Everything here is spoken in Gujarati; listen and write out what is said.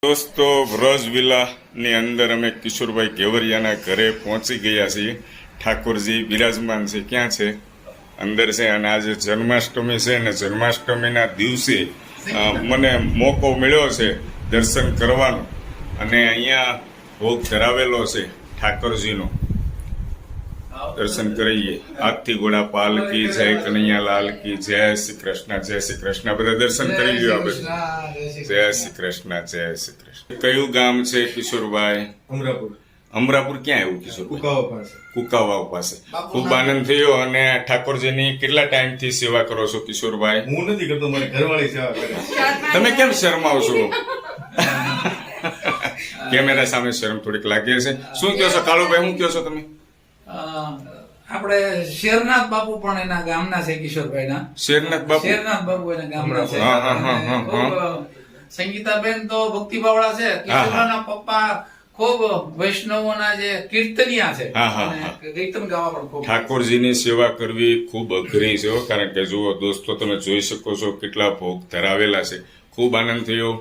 દોસ્તો વ્રજ વિલાની અંદર અમે કિશોરભાઈ કેવરિયાના ઘરે પહોંચી ગયા છીએ. ઠાકોરજી બિરાજમાન છે, ક્યાં છે? અંદર છે. અને આજે જન્માષ્ટમી છે ને જન્માષ્ટમીના દિવસે મને મોકો મળ્યો છે દર્શન કરવાનો. અને અહીંયા ભોગ ધરાવેલો છે ઠાકોરજીનો. દર્શન કરીએ. હાથથી ઘોડા પાલ કી જય, કનૈયા લાલ કી જય, શ્રી કૃષ્ણ જય શ્રી કૃષ્ણ. બધા દર્શન કરી લ્યો. આ બધા જય શ્રી કૃષ્ણ જય શ્રી કૃષ્ણ. કયું ગામ છે કિશોરભાઈ? અમરાપુર. અમરાપુર ક્યાં આવ્યું કિશોરભાઈ? કુકાવા પાસે. કુકાવાવ પાસે. ખૂબ આનંદ થયો. અને ઠાકોરજીની કેટલા ટાઈમથી સેવા કરો છો કિશોરભાઈ? હું નથી કરતો, મારી ઘરવાળી સેવા કરે. તમે કેમ શરમાવ છો? કેમેરા સામે શરમ થોડીક લાગે છે. શું કહો છો કાળુભાઈ? શું કહો છો તમે? આપણે શેરનાથ બાપુ પણ એના ગામના છે, કિશોરભાઈ ના. શેરનાથ બાપુ? શેરનાથ બાપુ એના ગામના છે. હા. સંગીતાબેન તો ભક્તિ બાવળા છે. કિશોરભાઈના પપ્પા ખૂબ વૈષ્ણવોના જે કીર્તનિયા છે. કીર્તન ગાવા પણ ખૂબ. ઠાકોરજીની સેવા કરવી ખૂબ અઘરી છે, કારણ કે જુઓ દોસ્તો, તમે જોઈ શકો છો કેટલા ભોગ ધરાવેલા છે. ખૂબ આનંદ થયો.